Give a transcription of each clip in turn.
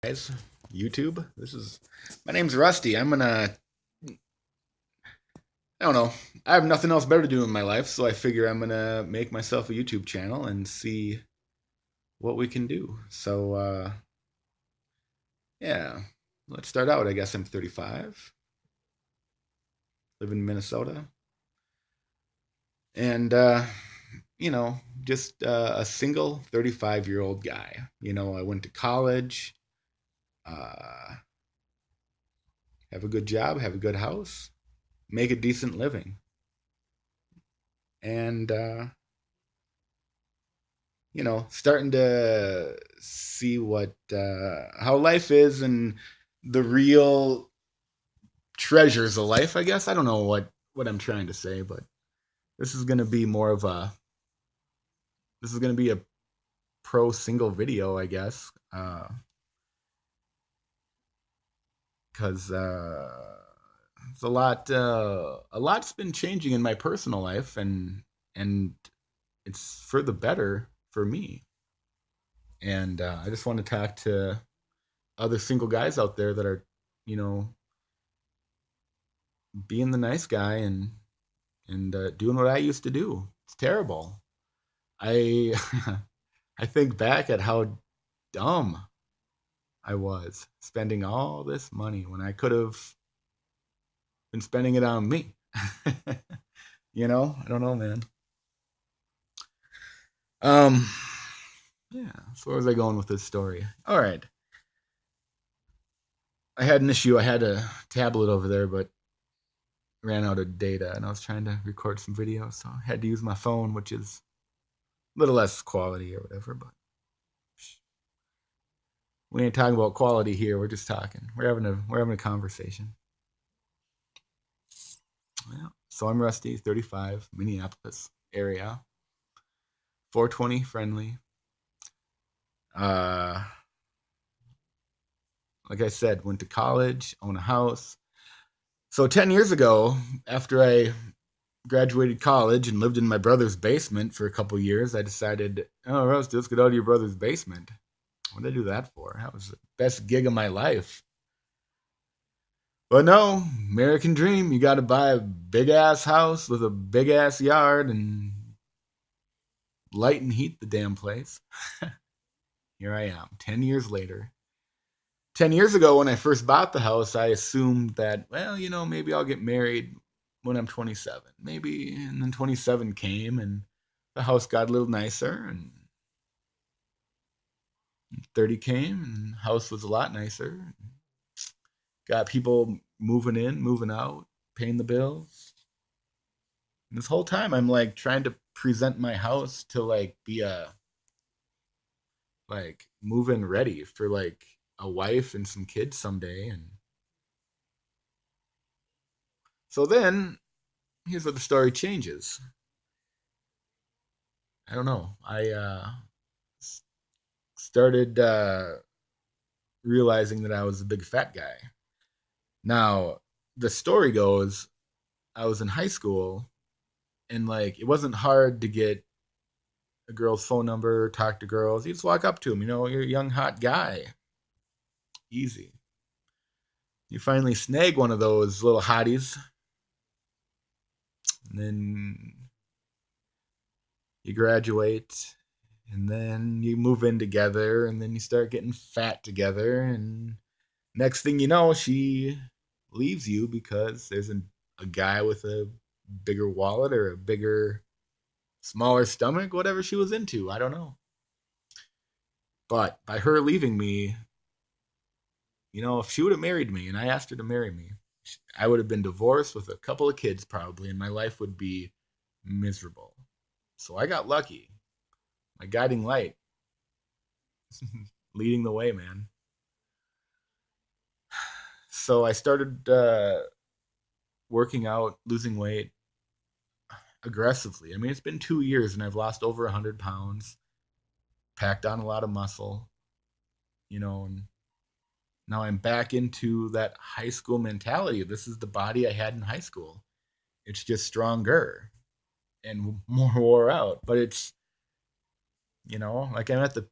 Guys, YouTube. My name's Rusty. I don't know. I have nothing else better to do in my life, so I figure I'm gonna make myself a YouTube channel and see what we can do. Yeah, let's start out. I guess I'm 35, live in Minnesota, and you know, just a single 35-year-old guy. I went to college, uh, have a good job, have a good house, make a decent living, and starting to see what how life is and the real treasures of life. I guess I don't know what I'm trying to say, but this is going to be more of a this is going to be a pro single video, I guess, because it's a lot's been changing in my personal life, and it's for the better for me. And I just want to talk to other single guys out there that are, you know, being the nice guy and doing what I used to do. It's terrible. I I think back at how dumb I was spending all this money when I could have been spending it on me. I don't know, man. Um, yeah. So where was I going with this story? All right. I had an issue. I had a tablet over there, but ran out of data, and I was trying to record some video, so I had to use my phone, which is a little less quality or whatever. But we ain't talking about quality here. We're just talking. We're having a conversation. Yeah. So I'm Rusty, 35, Minneapolis area, 420 friendly. Uh, like I said, went to college, own a house. So 10 years ago, after I graduated college and lived in my brother's basement for a couple years, I decided, oh, Rusty, let's get out of your brother's basement. What did I do that for? That was the best gig of my life. But no, American dream. You got to buy a big ass house with a big ass yard and light and heat the damn place. Here I am, 10 years later. 10 years ago, when I first bought the house, I assumed that, well, maybe I'll get married when I'm 27. Maybe. And then 27 came and the house got a little nicer, and 30 came and the house was a lot nicer. Got people moving in, moving out, paying the bills. And this whole time I'm like trying to present my house to like be a like move-in ready for like a wife and some kids someday. And so then here's where the story changes. I don't know. I started realizing that I was a big fat guy. Now, the story goes, I was in high school, and like it wasn't hard to get a girl's phone number, talk to girls. You just walk up to them, you're a young hot guy. Easy. You finally snag one of those little hotties, and then you graduate, and then you move in together, and then you start getting fat together, and next thing you know, she leaves you because there's a guy with a bigger wallet or a bigger, smaller stomach, whatever she was into. I don't know. But by her leaving me, if she would have married me and I asked her to marry me, I would have been divorced with a couple of kids probably, and my life would be miserable. So I got lucky. My guiding light, leading the way, man. So I started working out, losing weight aggressively. I mean, it's been 2 years and I've lost over 100 pounds, packed on a lot of muscle, and now I'm back into that high school mentality. This is the body I had in high school. It's just stronger and more wore out. But it's, like I'm at the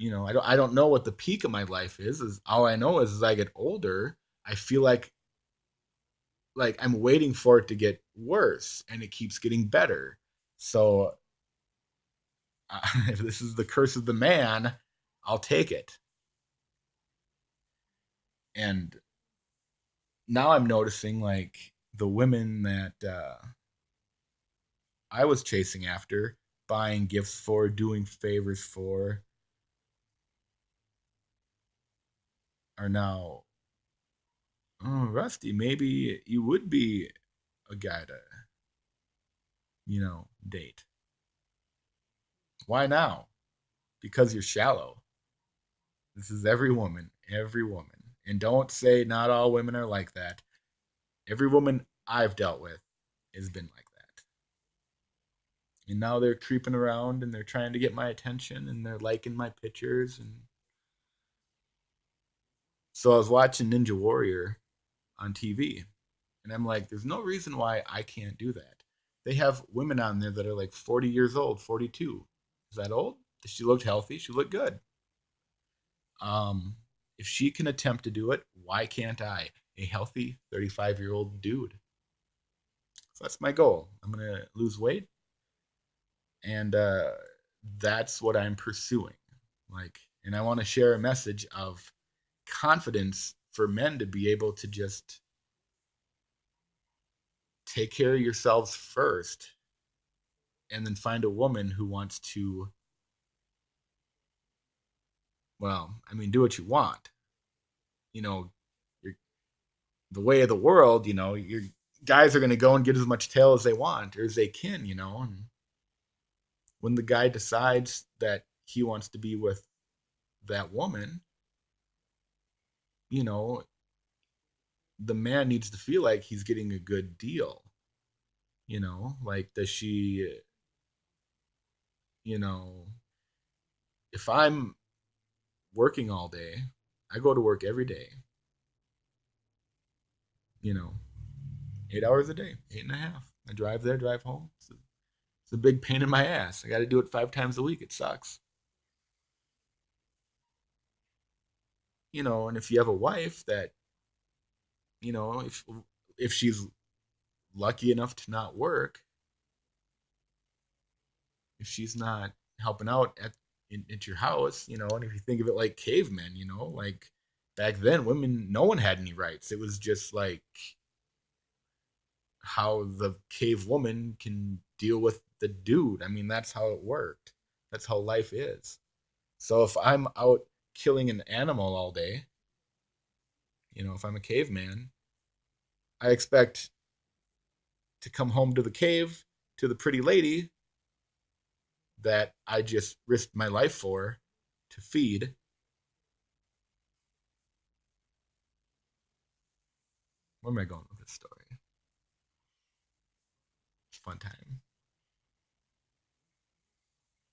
I don't know what the peak of my life is all I know is as I get older, I feel like I'm waiting for it to get worse and it keeps getting better. So if this is the curse of the man, I'll take it. And now I'm noticing like the women that I was chasing after, buying gifts for, doing favors for, are now, oh, Rusty, maybe you would be a guy to, date. Why now? Because you're shallow. This is every woman, every woman. And don't say not all women are like that. Every woman I've dealt with has been like that. And now they're creeping around and they're trying to get my attention and they're liking my pictures. And so I was watching Ninja Warrior on TV and I'm like, there's no reason why I can't do that. They have women on there that are like 40 years old, 42. Is that old? She looked healthy. She looked good. Um, if she can attempt to do it, why can't I? A healthy 35-year-old dude. So that's my goal. I'm gonna lose weight, and that's what I'm pursuing. Like, and I want to share a message of confidence for men to be able to just take care of yourselves first, and then find a woman who wants to, well, I mean, do what you want. You know, you're, the way of the world. Your guys are going to go and get as much tail as they want or as they can. And when the guy decides that he wants to be with that woman, you know, the man needs to feel like he's getting a good deal. Like, does she, you know, if I'm working all day, I go to work every day, you know, 8 hours a day, 8.5. I drive there, drive home. It's a big pain in my ass. I got to do it 5 times a week. It sucks. And if you have a wife that, if she's lucky enough to not work, if she's not helping out at your house, and if you think of it like cavemen, like back then, women, no one had any rights. It was just like how the cave woman can deal with the dude. I mean, that's how it worked. That's how life is. So if I'm out killing an animal all day, if I'm a caveman, I expect to come home to the cave to the pretty lady that I just risked my life for to feed. Where am I going with this story? It's a fun time.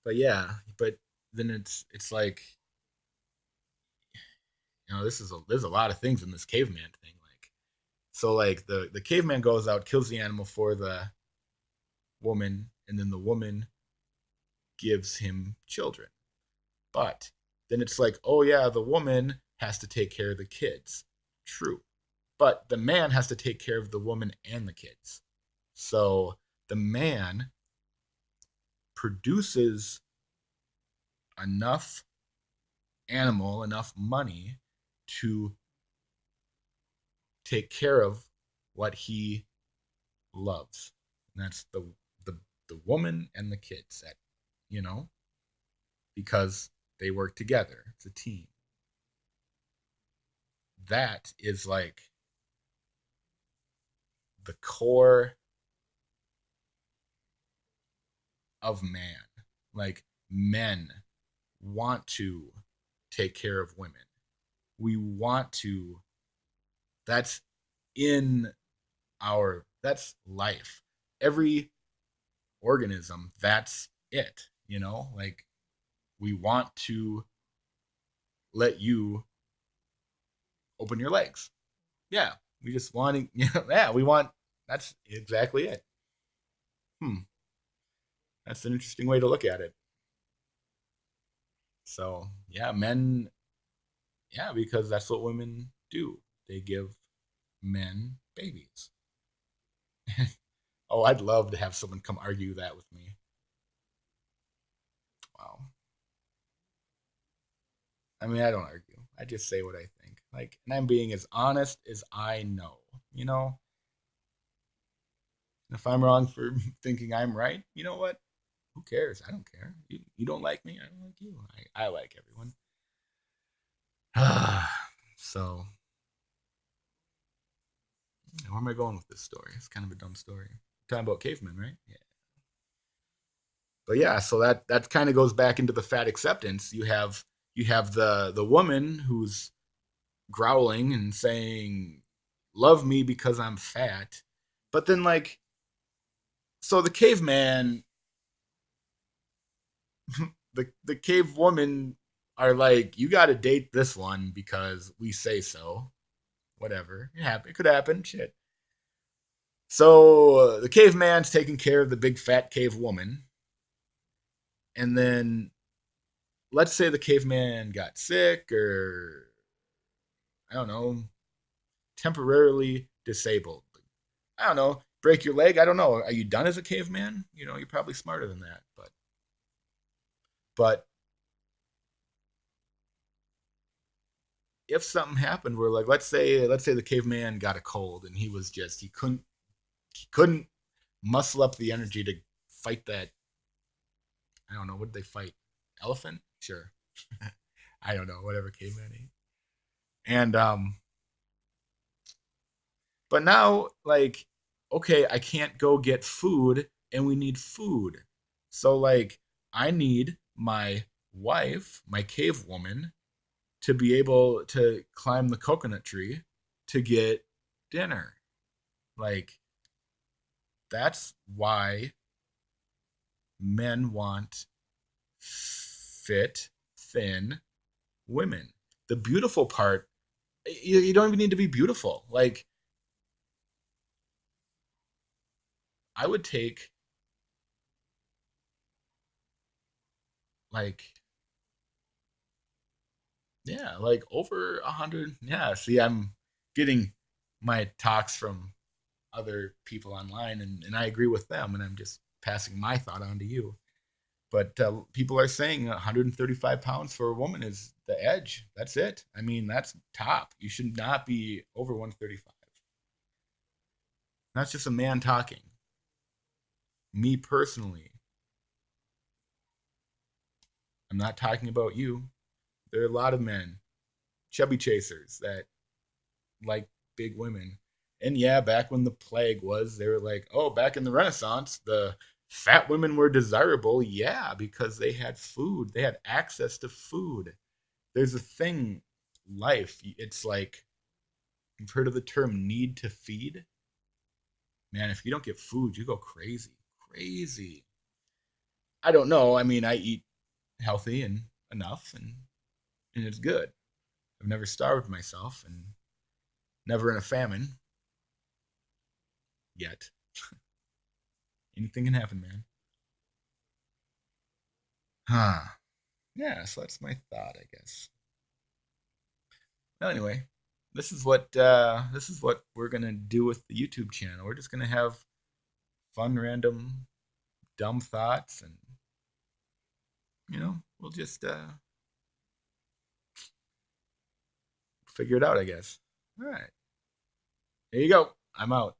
But yeah, but then it's like, there's a lot of things in this caveman thing. Like, so like the caveman goes out, kills the animal for the woman, and then the woman gives him children. But then it's like, oh yeah, the woman has to take care of the kids. True. But the man has to take care of the woman and the kids. So the man produces enough enough money to take care of what he loves. And that's the the woman and the kids that, you know, because they work together. It's a team. That is like the core of man. Like, men want to take care of women. We want to, that's in that's life. Every organism, that's it, like, we want to let you open your legs. Yeah, we just want to, yeah, we want, that's exactly it. Hmm, that's an interesting way to look at it. So Yeah, men, yeah, because that's what women do. They give men babies. Oh, I'd love to have someone come argue that with me. Wow. I mean, I don't argue. I just say what I think. Like, and I'm being as honest as I know. You know, if I'm wrong for thinking I'm right, you know what? Who cares? I don't care. You don't like me. I don't like you. I like everyone. So, where am I going with this story? It's kind of a dumb story. Talking about cavemen, right? Yeah. But yeah, so that kind of goes back into the fat acceptance. You have the woman who's growling and saying, "Love me because I'm fat," but then like, so the caveman, the cave woman are like, "You got to date this one because we say so." Whatever, it could happen. Shit. So the caveman's taking care of the big fat cave woman, and then let's say the caveman got sick or I don't know, temporarily disabled. I don't know, break your leg. I don't know. Are you done as a caveman? You know, you're probably smarter than that. But if something happened where like let's say the caveman got a cold and he couldn't muscle up the energy to fight that. I don't know, what did they fight? Elephant? Sure. I don't know, whatever caveman ate. And but now, like, okay, I can't go get food and we need food. So, like, I need my wife, my cave woman, to be able to climb the coconut tree to get dinner. Like, that's why men want fit, thin women. The beautiful part, you don't even need to be beautiful. Like, I would take, like, yeah, like over 100. Yeah, see, I'm getting my talks from other people online, and I agree with them, and I'm just passing my thought on to you. But people are saying 135 pounds for a woman is the edge. That's it. I mean, that's top. You should not be over 135. That's just a man talking. Me personally, I'm not talking about you. There are a lot of men, chubby chasers, that like big women. And yeah, back when the plague was, they were like, oh, back in the Renaissance, the fat women were desirable. Yeah, because they had food, they had access to food. There's a thing, life. It's like, you've heard of the term need to feed? Man, if you don't get food, you go crazy. Crazy. I don't know. I mean, I eat healthy and enough, and it's good. I've never starved myself and never in a famine yet. Anything can happen, man. Huh. Yeah, so that's my thought, I guess. Well, anyway, this is what we're gonna do with the YouTube channel. We're just gonna have fun, random, dumb thoughts, and we'll just figure it out, I guess. All right, there you go. I'm out.